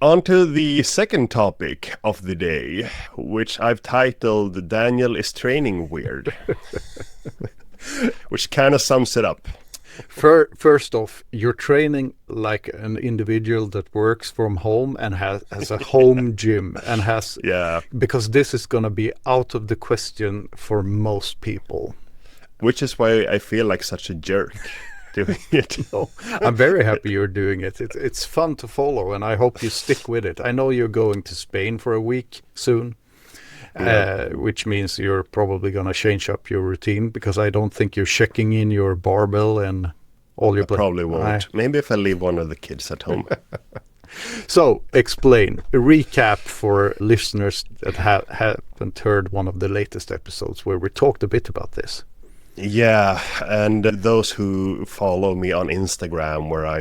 On to the second topic of the day, which I've titled Daniel is Training Weird, which kind of sums it up. First off, you're training like an individual that works from home and has a home gym and has, Yeah, because this is going to be out of the question for most people. which is why I feel like such a jerk doing it. So I'm very happy you're doing it. It's fun to follow, and I hope you stick with it. I know you're going to Spain for a week soon. Yeah. Which means you're probably going to change up your routine because I don't think you're checking in your barbell and all your... Probably won't. Maybe if I leave one of the kids at home. So, explain. A recap for listeners that haven't heard one of the latest episodes where we talked a bit about this. Yeah, and those who follow me on Instagram, where I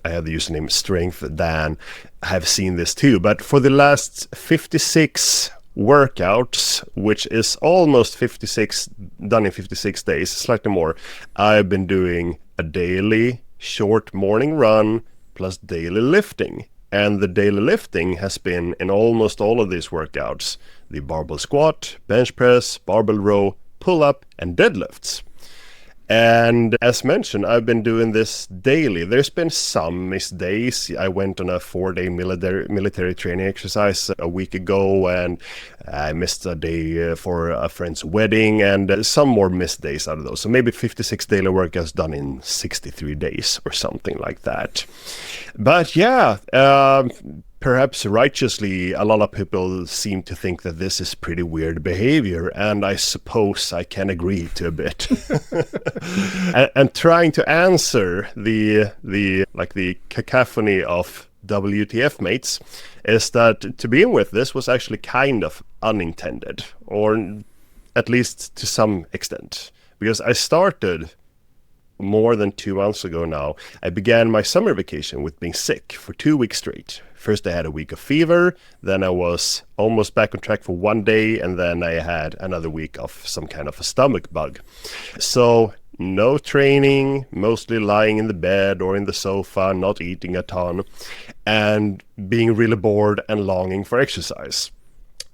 have the username Strength Dan, have seen this too. But for the last 56 workouts, which is almost 56 done in 56 days, slightly more, I've been doing a daily short morning run plus daily lifting. And the daily lifting has been in almost all of these workouts: the barbell squat, bench press, barbell row, pull up, and deadlifts. And as mentioned, I've been doing this daily. There's been some missed days. I went on a 4-day military training exercise a week ago, and I missed a day for a friend's wedding, and some more missed days out of those. So maybe 56 daily workouts done in 63 days or something like that. But yeah, perhaps righteously, a lot of people seem to think that this is pretty weird behavior, and I suppose I can agree to a bit. and trying to answer the cacophony of WTF mates is that, to begin with, this was actually kind of unintended, or at least to some extent, because I started more than 2 months ago now. I began my summer vacation with being sick for 2 weeks straight. First I had a week of fever, then I was almost back on track for 1 day, and then I had another week of some kind of a stomach bug. So no training, mostly lying in the bed or in the sofa, not eating a ton, and being really bored and longing for exercise.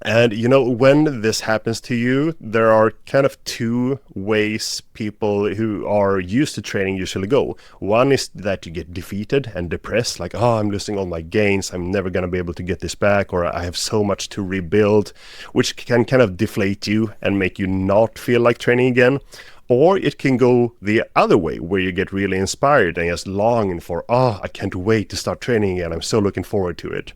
And when this happens to you, there are kind of two ways people who are used to training usually go. One is that you get defeated and depressed, like, oh, I'm losing all my gains, I'm never going to be able to get this back, or I have so much to rebuild, which can kind of deflate you and make you not feel like training again. Or it can go the other way, where you get really inspired and just longing for, oh, I can't wait to start training again, I'm so looking forward to it.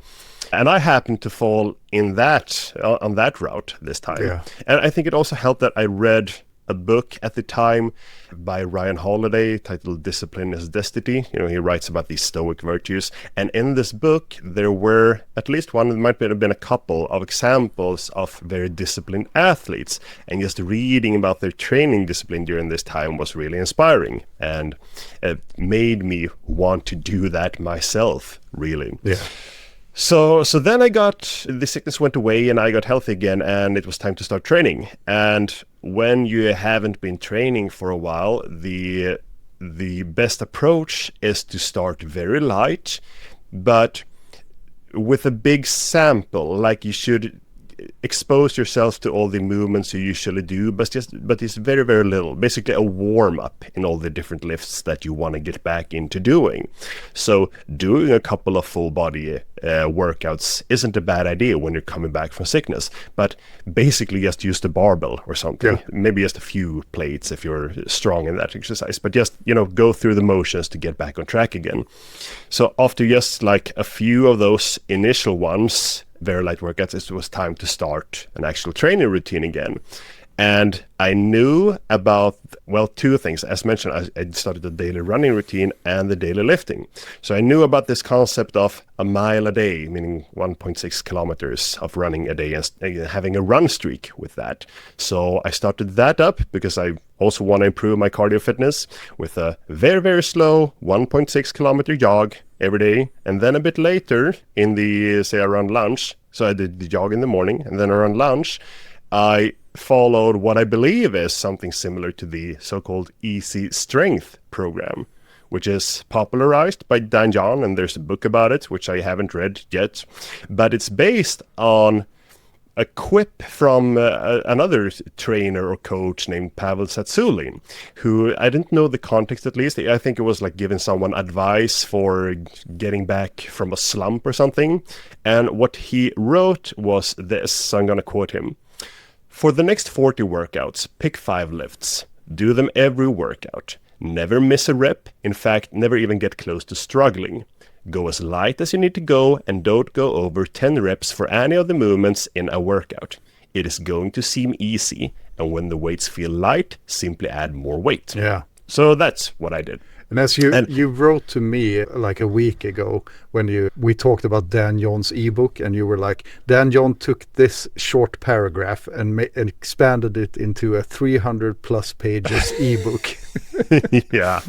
And I happened to fall in that on that route this time. Yeah. And I think it also helped that I read a book at the time by Ryan Holiday titled Discipline is Destiny. He writes about these Stoic virtues. And in this book, there were at least one, it might have been a couple of examples of very disciplined athletes. And just reading about their training discipline during this time was really inspiring. And it made me want to do that myself, really. Yeah. So then the sickness went away and I got healthy again, and it was time to start training. And when you haven't been training for a while, the best approach is to start very light, but with a big sample. Like, you should expose yourself to all the movements you usually do, but it's very, very little. Basically a warm-up in all the different lifts that you want to get back into doing. So doing a couple of full body workouts isn't a bad idea when you're coming back from sickness, but basically just use the barbell or something. Yeah. Maybe just a few plates if you're strong in that exercise, but just go through the motions to get back on track again. So after just like a few of those initial ones, very light workouts, it was time to start an actual training routine again. And I knew about, well, two things. As mentioned, I started the daily running routine and the daily lifting. So I knew about this concept of a mile a day, meaning 1.6 kilometers of running a day, and having a run streak with that. So I started that up because I also want to improve my cardio fitness with a very, very slow 1.6 kilometer jog every day. And then a bit later in the, say around lunch, so I did the jog in the morning, and then around lunch, I followed what I believe is something similar to the so-called Easy Strength program, which is popularized by Dan John, and there's a book about it, which I haven't read yet. But it's based on a quip from another trainer or coach named Pavel Tsatsouline, who I didn't know the context at least. I think it was like giving someone advice for getting back from a slump or something. And what he wrote was this, so I'm going to quote him. For the next 40 workouts, pick 5 lifts. Do them every workout. Never miss a rep. In fact, never even get close to struggling. Go as light as you need to go and don't go over 10 reps for any of the movements in a workout. It is going to seem easy, and when the weights feel light, simply add more weight. Yeah. So that's what I did. And as you wrote to me like a week ago when we talked about Dan John's ebook, and you were like, Dan John took this short paragraph and expanded it into a 300 plus pages ebook. Yeah.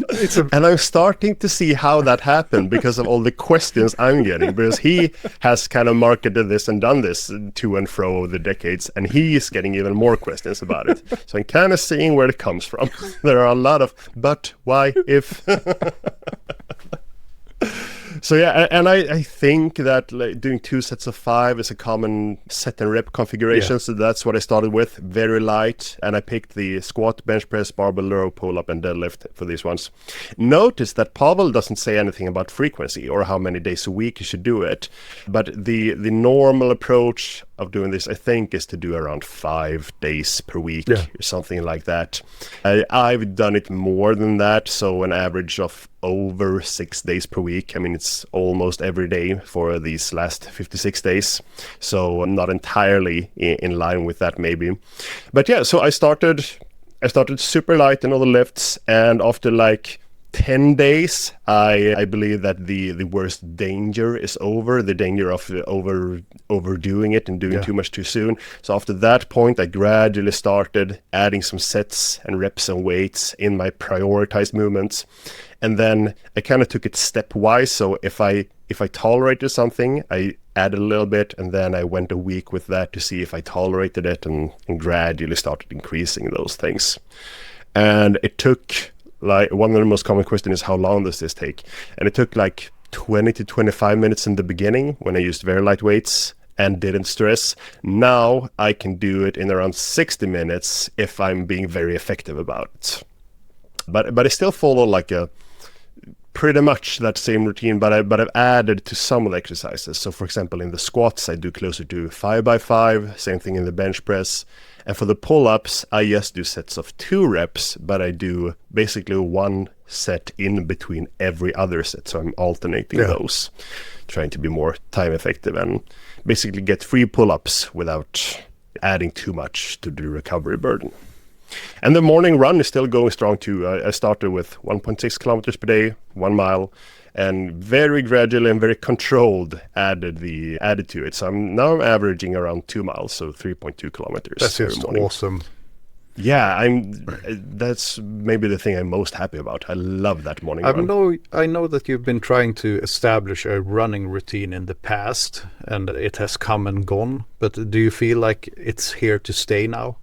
And I'm starting to see how that happened because of all the questions I'm getting, because he has kind of marketed this and done this to and fro over the decades, and he's getting even more questions about it. So I'm kind of seeing where it comes from. There are a lot of but, why, if. So yeah, and I think that like, doing 2 sets of 5 is a common set and rep configuration. Yeah. So that's what I started with, very light. And I picked the squat, bench press, barbell row, pull up, and deadlift for these ones. Notice that Pavel doesn't say anything about frequency or how many days a week you should do it. But the normal approach of doing this, I think, is to do around 5 days per week or something like that. I've done it more than that, so an average of over 6 days per week. I mean, it's almost every day for these last 56 days, so I'm not entirely in line with that maybe. But yeah, so I started super light in all the lifts, and after like 10 days, I believe that the worst danger is over, the danger of overdoing it and doing too much too soon. So after that point, I gradually started adding some sets and reps and weights in my prioritized movements. And then I kind of took it stepwise. So if I tolerated something, I added a little bit, and then I went a week with that to see if I tolerated it, and gradually started increasing those things. And it took, like, one of the most common questions is how long does this take? And it took like 20 to 25 minutes in the beginning when I used very light weights and didn't stress. Now I can do it in around 60 minutes if I'm being very effective about it. But I still follow like a pretty much that same routine, but I've added to some of the exercises. So for example, in the squats, I do closer to 5x5, same thing in the bench press. And for the pull-ups, I just do sets of 2 reps, but I do basically 1 set in between every other set. So I'm alternating those, trying to be more time effective and basically get 3 pull-ups without adding too much to the recovery burden. And the morning run is still going strong too. I started with 1.6 kilometers per day, 1 mile, and very gradually and very controlled added to it. So I'm now averaging around 2 miles, so 3.2 kilometers. That's just awesome. Yeah, that's maybe the thing I'm most happy about. I love that morning run. I know that you've been trying to establish a running routine in the past, and it has come and gone. But do you feel like it's here to stay now?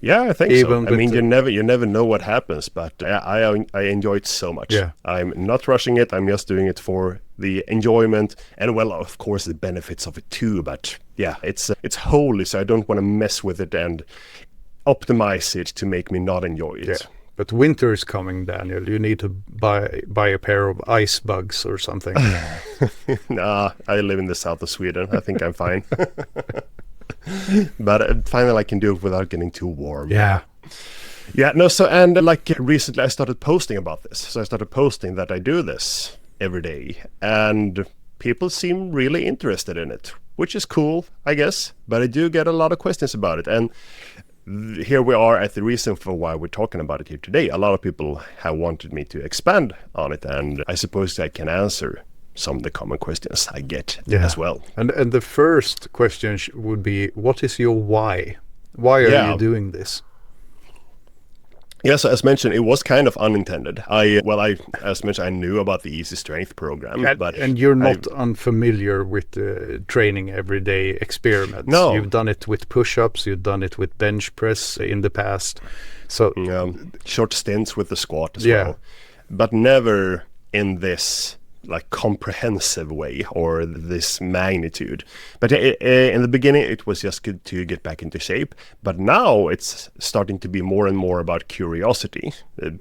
Yeah, I think so. I mean, you never know what happens, but I enjoy it so much. Yeah. I'm not rushing it. I'm just doing it for the enjoyment and, well, of course, the benefits of it too. But yeah, it's holy, so I don't want to mess with it and optimize it to make me not enjoy it. Yeah. But winter is coming, Daniel. You need to buy a pair of ice bugs or something. Nah, I live in the south of Sweden. I think I'm fine. But finally I can do it without getting too warm. Yeah, no, so, and like recently I started posting about this. So I started posting that I do this every day, and people seem really interested in it, which is cool, I guess. But I do get a lot of questions about it, and here we are at the reason for why we're talking about it here today. A lot of people have wanted me to expand on it, and I suppose I can answer some of the common questions I get as well. And the first question would be, what is your why? Why are you doing this? Yeah, so as mentioned, it was kind of unintended. As mentioned, I knew about the Easy Strength program, and you're not unfamiliar with the training everyday experiments. No, you've done it with push-ups, you've done it with bench press in the past. So short stints with the squat as well, but never in this like comprehensive way or this magnitude. But in the beginning it was just good to get back into shape, but now it's starting to be more and more about curiosity.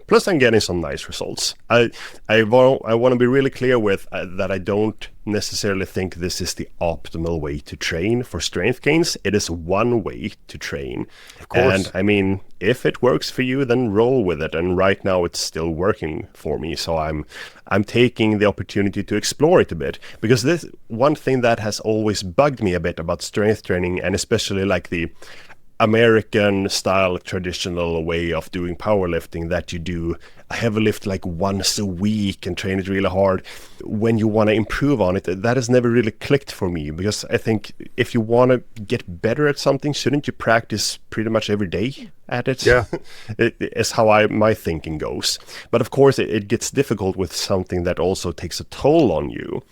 Plus I'm getting some nice results. I want to be really clear with that I don't necessarily think this is the optimal way to train for strength gains. It is one way to train, of course. And I mean, if it works for you, then roll with it. And right now it's still working for me, so I'm taking the opportunity to explore it a bit, because this one thing that has always bugged me a bit about strength training, and especially like the American style traditional way of doing powerlifting, that you do a heavy lift like once a week and train it really hard when you want to improve on it. That has never really clicked for me, because I think if you want to get better at something, shouldn't you practice pretty much every day at it? Yeah. It is how my thinking goes. But of course it gets difficult with something that also takes a toll on you.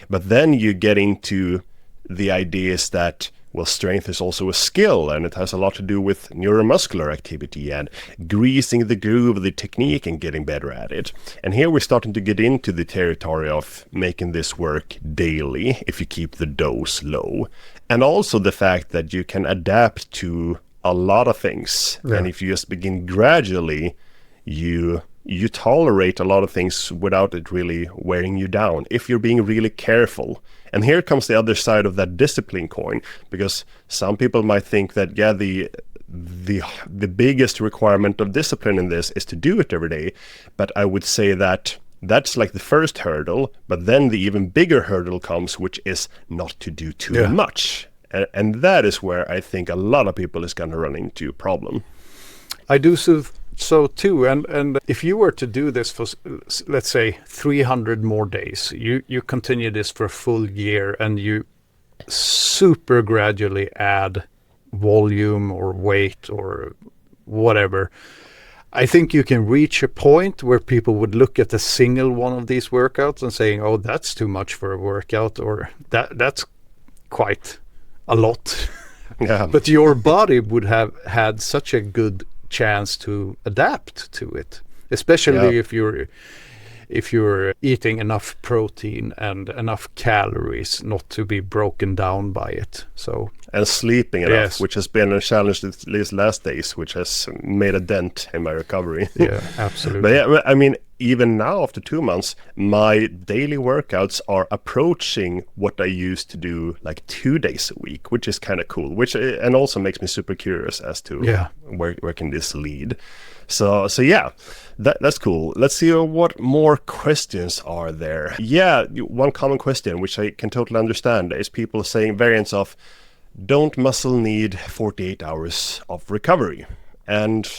But then you get into the ideas that, well, strength is also a skill, and it has a lot to do with neuromuscular activity and greasing the groove of the technique and getting better at it. And here we're starting to get into the territory of making this work daily if you keep the dose low. And also the fact that you can adapt to a lot of things. Yeah. And if you just begin gradually, you tolerate a lot of things without it really wearing you down, if you're being really careful. And here comes the other side of that discipline coin, because some people might think that, yeah, the biggest requirement of discipline in this is to do it every day. But I would say that that's like the first hurdle, but then the even bigger hurdle comes, which is not to do too much. And that is where I think a lot of people is going to run into a problem. I do so too, and if you were to do this for, let's say, 300 more days, you continue this for a full year, and you super gradually add volume or weight or whatever, I think you can reach a point where people would look at a single one of these workouts and saying, oh, that's too much for a workout, or that's quite a lot. Yeah. But your body would have had such a good chance to adapt to it, especially if you're eating enough protein and enough calories not to be broken down by it. So, and sleeping enough, which has been a challenge these last days, which has made a dent in my recovery. Yeah, absolutely. But yeah, I mean, even now after 2 months, my daily workouts are approaching what I used to do like 2 days a week, which is kind of cool, and also makes me super curious as to where can this lead. So yeah, that's cool. Let's see what more questions are there. Yeah, one common question, which I can totally understand, is people saying variants of, don't muscle need 48 hours of recovery? And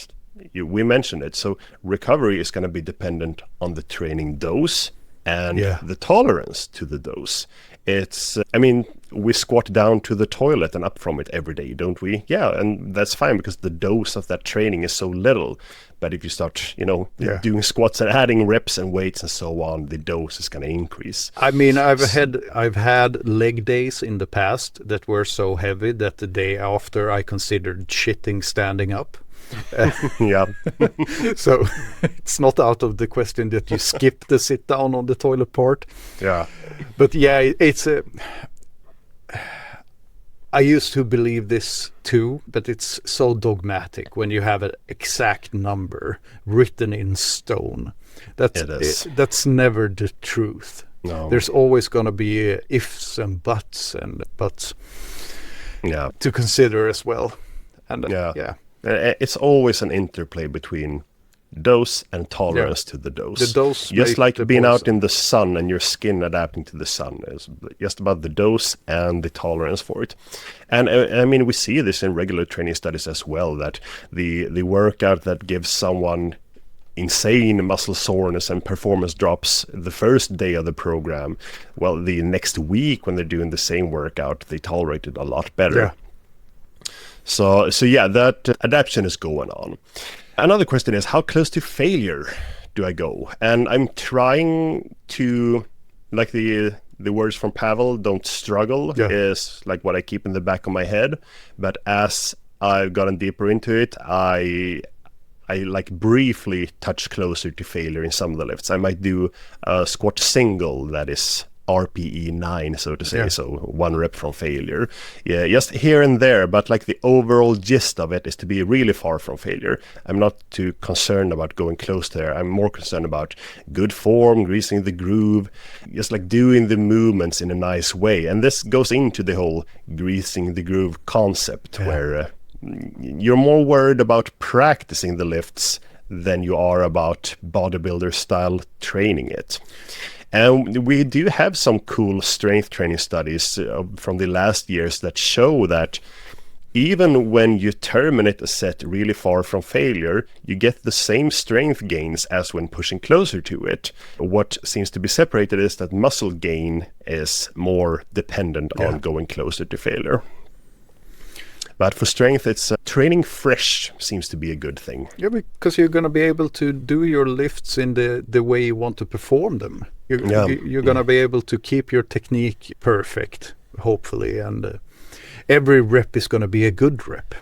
we mentioned it. So recovery is going to be dependent on the training dose and the tolerance to the dose. It's, I mean, we squat down to the toilet and up from it every day, don't we? Yeah, and that's fine because the dose of that training is so little. But if you start, doing squats and adding reps and weights and so on, the dose is going to increase. I mean, I've had leg days in the past that were so heavy that the day after I considered shitting standing up. Yeah. So it's not out of the question that you skip the sit down on the toilet part. Yeah. But yeah, I used to believe this too, but it's so dogmatic when you have an exact number written in stone. That's never the truth. No. There's always going to be ifs and buts to consider as well. And it's always an interplay between dose and tolerance to the dose. The dose, just like being out in the sun and your skin adapting to the sun, is just about the dose and the tolerance for it. And I mean, we see this in regular training studies as well, that the workout that gives someone insane muscle soreness and performance drops the first day of the program, well, the next week when they're doing the same workout, they tolerate it a lot better. Yeah. So yeah, that adaptation is going on. Another question is, how close to failure do I go? And I'm trying to, like the words from Pavel, don't struggle, is like what I keep in the back of my head. But as I've gotten deeper into it, I I like briefly touch closer to failure in some of the lifts. I might do a squat single that is RPE 9, so to say, so 1 rep from failure. Yeah, just here and there, but like the overall gist of it is to be really far from failure. I'm not too concerned about going close there. I'm more concerned about good form, greasing the groove, just like doing the movements in a nice way. And this goes into the whole greasing the groove concept, where you're more worried about practicing the lifts than you are about bodybuilder style training it. And we do have some cool strength training studies from the last years that show that even when you terminate a set really far from failure, you get the same strength gains as when pushing closer to it. What seems to be separated is that muscle gain is more dependent on going closer to failure. But for strength, it's training fresh seems to be a good thing. Yeah, because you're going to be able to do your lifts in the way you want to perform them. You're going to be able to keep your technique perfect, hopefully, and every rep is going to be a good rep.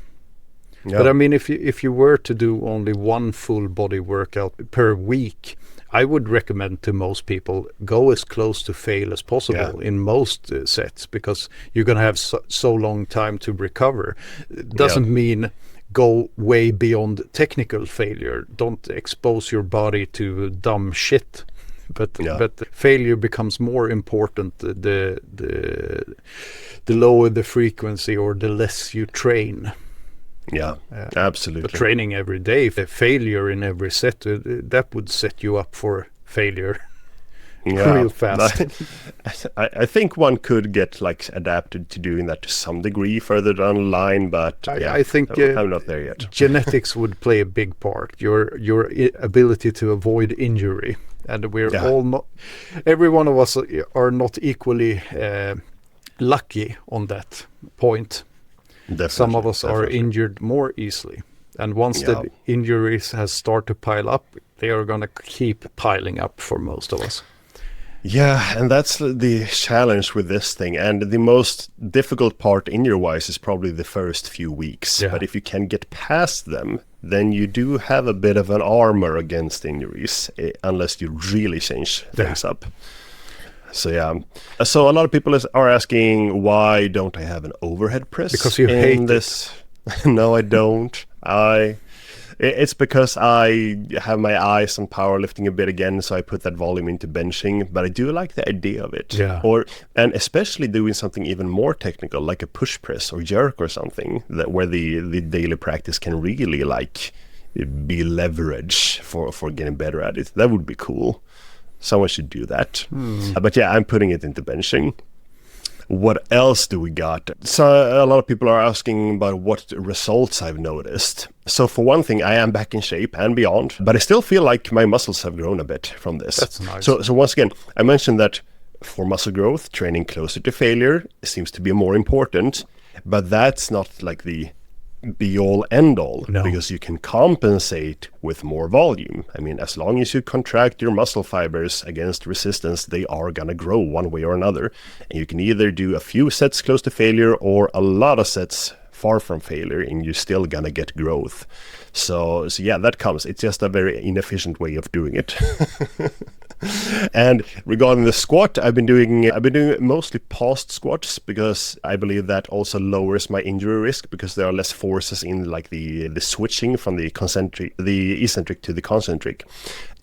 Yeah. But I mean, if you were to do only one full body workout per week, I would recommend to most people go as close to fail as possible in most sets, because you're going to have so long time to recover. It doesn't mean go way beyond technical failure. Don't expose your body to dumb shit. But failure becomes more important the lower the frequency or the less you train. Yeah, absolutely. But training every day, failure in every set, that would set you up for failure real fast. I think one could get like adapted to doing that to some degree further down the line, but I think I'm not there yet. Genetics would play a big part. Your ability to avoid injury, and we're all not. Every one of us are not equally lucky on that point. Definitely, some of us are injured more easily, and once the injuries has started to pile up, they are going to keep piling up for most of us. Yeah, and that's the challenge with this thing, and the most difficult part injury-wise is probably the first few weeks. But if you can get past them, then you do have a bit of an armor against injuries, unless you really change things up. So so a lot of people are asking, why don't I have an overhead press? Because you hate this. No, I don't. It's because I have my eyes on powerlifting a bit again, so I put that volume into benching. But I do like the idea of it. And especially doing something even more technical, like a push press or jerk or something, where the daily practice can really like be leverage for getting better at it. That would be cool. Someone should do that. But I'm putting it into benching. What else do we got? So a lot of people are asking about what results I've noticed. So for one thing, I am back in shape and beyond, but I still feel like my muscles have grown a bit from this. That's nice. So once again, I mentioned that for muscle growth, training closer to failure seems to be more important, but that's not like the be-all end-all, because you can compensate with more volume. I mean, as long as you contract your muscle fibers against resistance, they are gonna grow one way or another, and you can either do a few sets close to failure or a lot of sets far from failure, and you're still gonna get growth. So that comes. It's just a very inefficient way of doing it. And regarding the squat, I've been doing mostly paused squats, because I believe that also lowers my injury risk, because there are less forces in like the switching from the eccentric to the concentric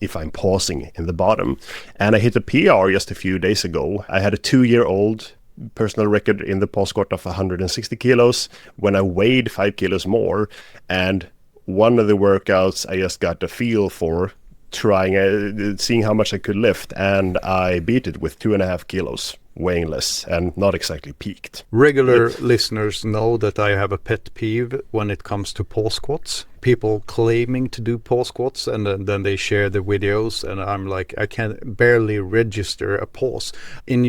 if I'm pausing in the bottom. And I hit a PR just a few days ago. I had a 2-year-old personal record in the pause squat of 160 kilos when I weighed 5 kilos more, and one of the workouts I just got a feel for trying, seeing how much I could lift, and I beat it with 2.5 kilos, weighing less, and not exactly peaked. Regular listeners know that I have a pet peeve when it comes to pause squats. People claiming to do pause squats, and then they share the videos, and I'm like, I can barely register a pause. In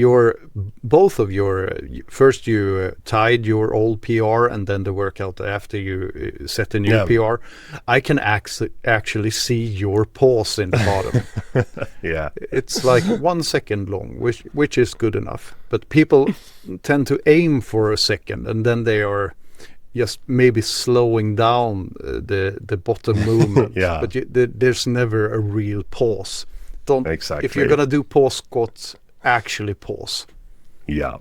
both of your, first you tied your old PR, and then the workout after you set a new PR, I can actually see your pause in the bottom. It's like 1 second long, which is good enough. But people tend to aim for a second, and then they are just maybe slowing down the bottom movement. Yeah. But there's never a real pause. Exactly. If you're gonna do pause squats, actually pause. Yeah.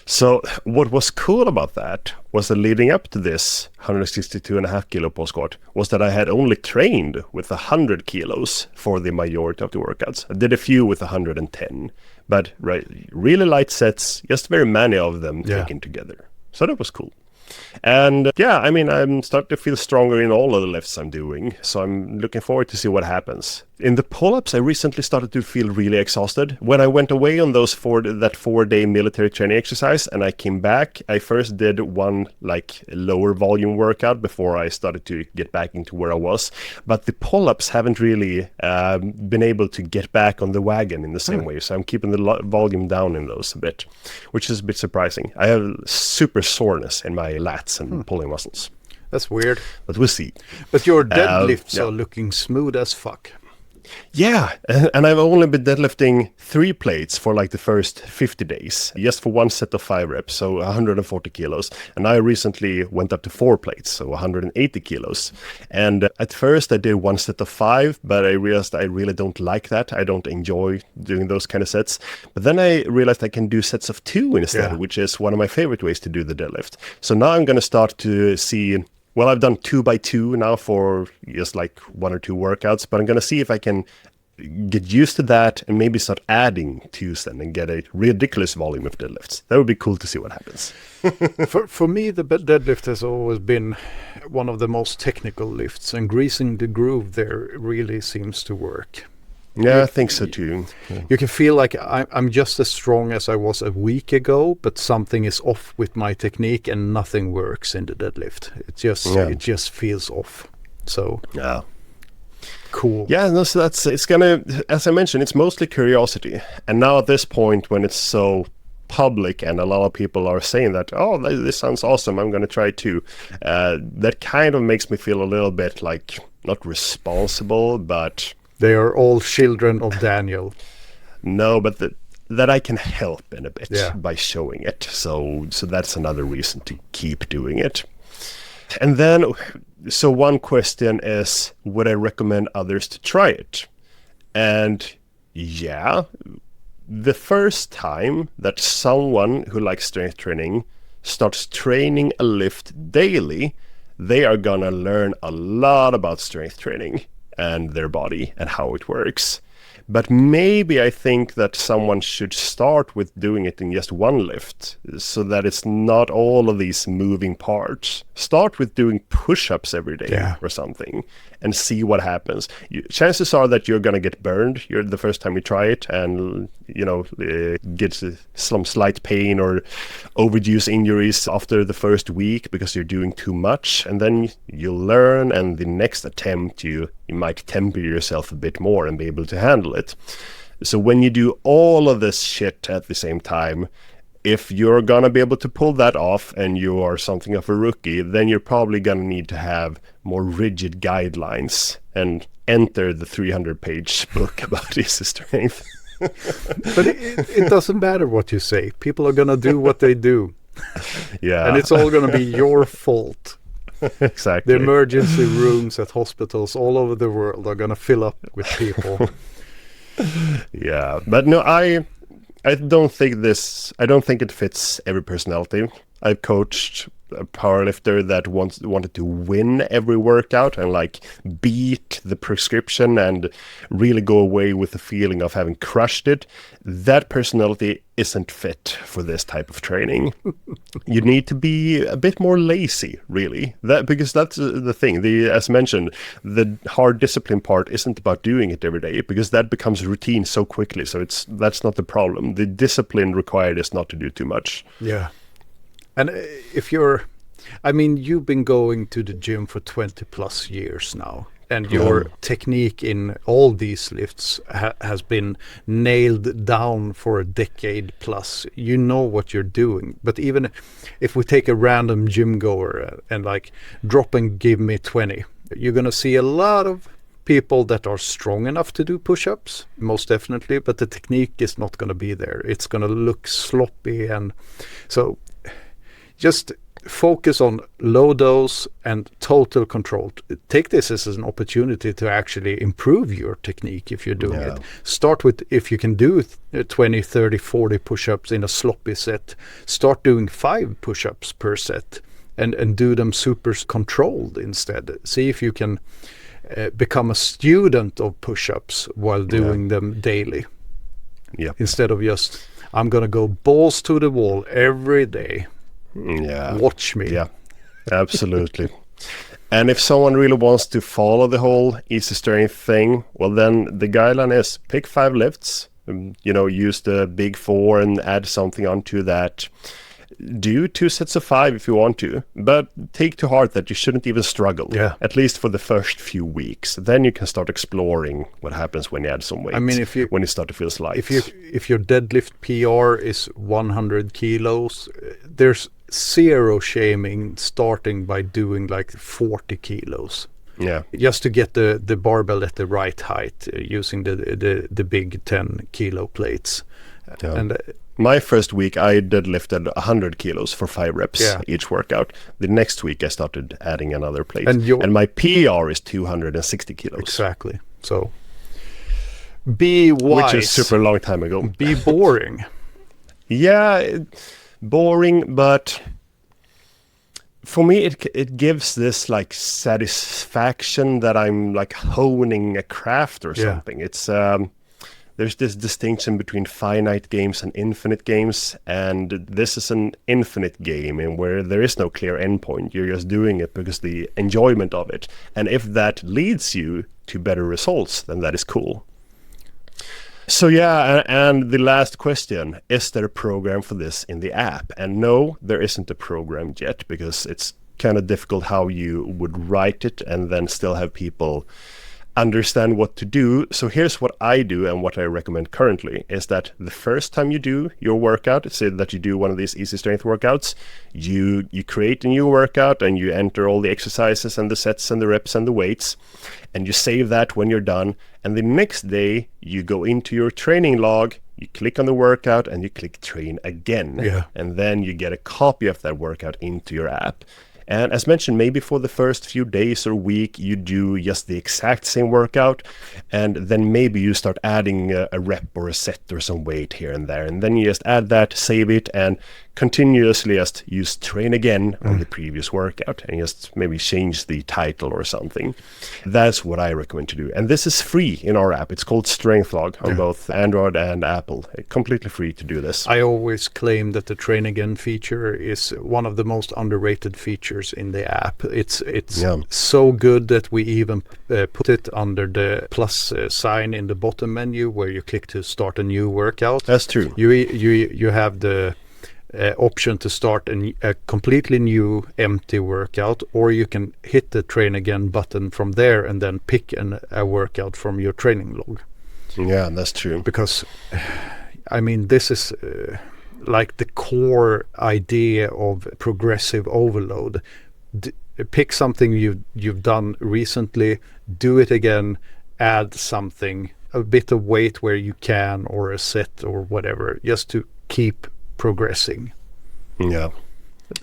So what was cool about that was that leading up to this 162.5 kilo pause squat was that I had only trained with 100 kilos for the majority of the workouts. I did a few with 110, but really light sets, just very many of them taken together. So that was cool. And yeah, I mean, I'm starting to feel stronger in all of the lifts I'm doing. So I'm looking forward to see what happens. In the pull-ups, I recently started to feel really exhausted. When I went away on that 4-day military training exercise and I came back, I first did one like lower volume workout before I started to get back into where I was. But the pull-ups haven't really been able to get back on the wagon in the same way. So I'm keeping the volume down in those a bit, which is a bit surprising. I have super soreness in my lats and pulling muscles. That's weird. But we'll see. But your deadlifts are looking smooth as fuck. Yeah, and I've only been deadlifting 3 plates for like the first 50 days, just for one set of 5 reps, so 140 kilos. And I recently went up to 4 plates, so 180 kilos. And at first I did one set of 5, but I realized I really don't like that. I don't enjoy doing those kind of sets. But then I realized I can do sets of 2 instead, which is one of my favorite ways to do the deadlift. So now I'm going to start to see... Well, I've done 2 by 2 now for just like 1 or 2 workouts, but I'm going to see if I can get used to that and maybe start adding 2s then and get a ridiculous volume of deadlifts. That would be cool to see what happens. For me, the deadlift has always been one of the most technical lifts, and greasing the groove there really seems to work. Yeah, I think so too. Yeah. You can feel like I'm just as strong as I was a week ago, but something is off with my technique and nothing works in the deadlift. It just feels off. So yeah, cool. Yeah, no, so it's gonna, as I mentioned, it's mostly curiosity. And now at this point, when it's so public and a lot of people are saying that, oh, this sounds awesome, I'm gonna try too. That kind of makes me feel a little bit like not responsible, but. They are all children of Daniel. No, but that I can help in a bit by showing it. So that's another reason to keep doing it. And then, so one question is, would I recommend others to try it? And yeah, the first time that someone who likes strength training starts training a lift daily, they are gonna learn a lot about strength training and their body and how it works. But maybe I think that someone should start with doing it in just one lift so that it's not all of these moving parts. Start with doing push-ups every day or something and see what happens. Chances are that you're going to get burned the first time you try it and, get some slight pain or overuse injuries after the first week because you're doing too much. And then you'll learn, and the next attempt you might temper yourself a bit more and be able to handle it. So when you do all of this shit at the same time, if you're gonna be able to pull that off and you are something of a rookie, then you're probably gonna need to have more rigid guidelines and enter the 300-page book about easy strength. But it doesn't matter what you say. People are gonna do what they do. Yeah. And it's all gonna be your fault. Exactly. The emergency rooms at hospitals all over the world are gonna fill up with people. Yeah, but no, I don't think it fits every personality. I've coached a powerlifter that wanted to win every workout and like beat the prescription and really go away with the feeling of having crushed it. That personality isn't fit for this type of training. You need to be a bit more lazy, really. Because that's the thing. As mentioned, the hard discipline part isn't about doing it every day, because that becomes routine so quickly. So that's not the problem. The discipline required is not to do too much. Yeah. And you've been going to the gym for 20 plus years now, and your technique in all these lifts has been nailed down for a decade plus. You know what you're doing. But even if we take a random gym goer and like drop and give me 20, you're going to see a lot of people that are strong enough to do push-ups, most definitely, but the technique is not going to be there. It's going to look sloppy, and so just focus on low dose and total control. Take this as an opportunity to actually improve your technique if you're doing it. Start with, if you can do 20, 30, 40 push-ups in a sloppy set, start doing 5 push-ups per set and do them super controlled instead. See if you can become a student of push-ups while doing them daily. Instead of just, I'm going to go balls to the wall every day. Watch me. Yeah, absolutely. And if someone really wants to follow the whole easy strength thing, well, then the guideline is pick 5 lifts, use the big 4 and add something onto that. Do 2 sets of 5 if you want to, but take to heart that you shouldn't even struggle, at least for the first few weeks. Then you can start exploring what happens when you add some weight. I mean, when you start to feel slight. If your deadlift PR is 100 kilos, there's zero shaming starting by doing like 40 kilos. Just to get the barbell at the right height, using the big 10 kilo plates. And my first week I deadlifted 100 kilos for 5 reps each workout. The next week I started adding another plate, and my PR is 260 kilos. Exactly. So be wise, which is super long time ago. Be boring. Boring, but for me it gives this like satisfaction that I'm like honing a craft or something. It's there's this distinction between finite games and infinite games, and this is an infinite game in where there is no clear endpoint. You're just doing it because the enjoyment of it, and if that leads you to better results, then that is cool. So and the last question, is there a program for this in the app? And no, there isn't a program yet, because it's kind of difficult how you would write it and then still have people understand what to do. So here's what I do and what I recommend currently is that the first time you do your workout, say that you do one of these easy strength workouts, you create a new workout and you enter all the exercises and the sets and the reps and the weights, and you save that when you're done. And the next day you go into your training log, you click on the workout and you click train again. And then you get a copy of that workout into your app. And as mentioned, maybe for the first few days or week, you do just the exact same workout, and then maybe you start adding a rep or a set or some weight here and there, and then you just add that, save it, and continuously just use train again on the previous workout, and just maybe change the title or something. That's what I recommend to do. And this is free in our app. It's called Strength Log on both Android and Apple. Completely free to do this. I always claim that the train again feature is one of the most underrated features in the app. It's so good that we even put it under the plus sign in the bottom menu where you click to start a new workout. That's true. You have the option to start a completely new empty workout, or you can hit the train again button from there and then pick a workout from your training log. Yeah, that's true. Because I mean, this is like the core idea of progressive overload. Pick something you've done recently, do it again, add something, a bit of weight where you can, or a set or whatever, just to keep progressing. Yeah.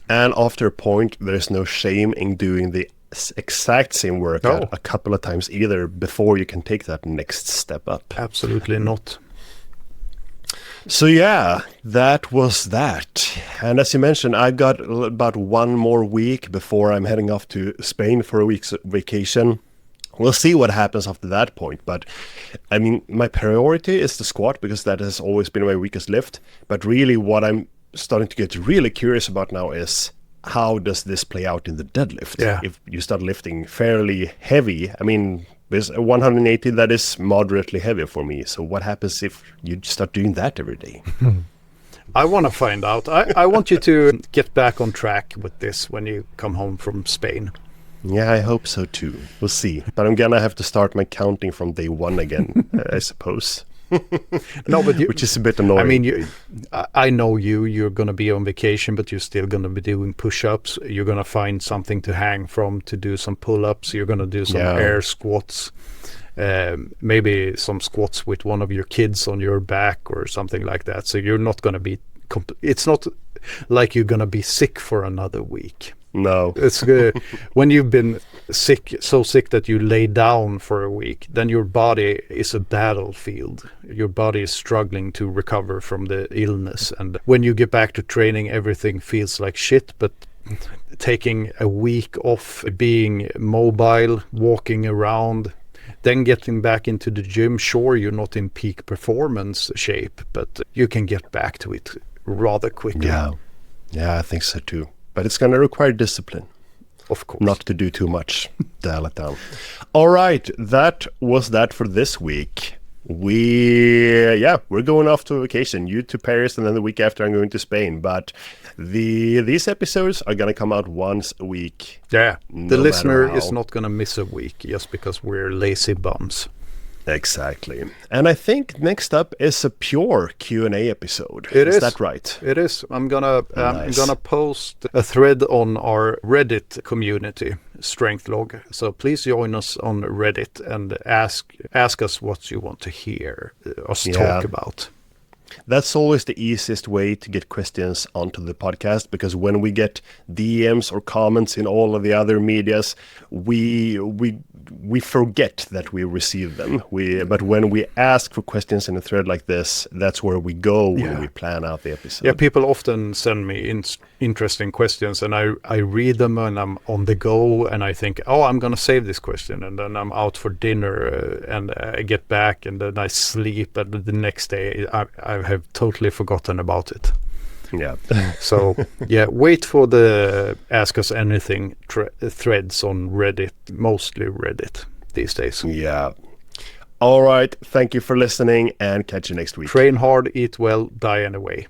And after a point, there's no shame in doing the exact same workout a couple of times either before you can take that next step up. Absolutely not. So that was that. And as you mentioned, I've got about 1 more week before I'm heading off to Spain for a week's vacation. We'll see what happens after that point. But I mean, my priority is the squat because that has always been my weakest lift. But really what I'm starting to get really curious about now is, how does this play out in the deadlift? If you start lifting fairly heavy, I mean, there's a 180 that is moderately heavy for me. So what happens if you start doing that every day? I want to find out. I want you to get back on track with this when you come home from Spain. Yeah, I hope so too. We'll see. But I'm gonna have to start my counting from day 1 again, I suppose. No, but which is a bit annoying. I mean, I know you're going to be on vacation, but you're still going to be doing push-ups. You're going to find something to hang from to do some pull-ups. You're going to do some air squats, maybe some squats with one of your kids on your back or something like that. So you're not going to be it's not like you're gonna be sick for another week. No. It's when you've been sick, so sick that you lay down for a week, then your body is a battlefield. Your body is struggling to recover from the illness, and when you get back to training, everything feels like shit. But taking a week off, being mobile, walking around, then getting back into the gym, sure, you're not in peak performance shape, but you can get back to it rather quickly. Yeah, I think so too. But it's going to require discipline. Of course. Not to do too much. Dial it down. All right. That was that for this week. We're going off to vacation. You to Paris, and then the week after I'm going to Spain. But these episodes are going to come out once a week. Yeah. The no listener matter is how. not going to miss a week just because we're lazy bums. Exactly. And I think next up is a pure Q&A episode. It is that right? It is. I'm gonna Nice. post a thread on our Reddit community, Strength Log. So please join us on Reddit and ask us what you want to hear us talk about. That's always the easiest way to get questions onto the podcast, because when we get DMs or comments in all of the other medias, we forget that we receive them. But when we ask for questions in a thread like this, that's where we go when we plan out the episode. Yeah, people often send me interesting questions, and I read them and I'm on the go, and I think, I'm going to save this question, and then I'm out for dinner and I get back and then I sleep, and the next day I have totally forgotten about it. Yeah. So, wait for the Ask Us Anything threads on Reddit, mostly Reddit these days. Yeah. All right. Thank you for listening, and catch you next week. Train hard, eat well, die anyway.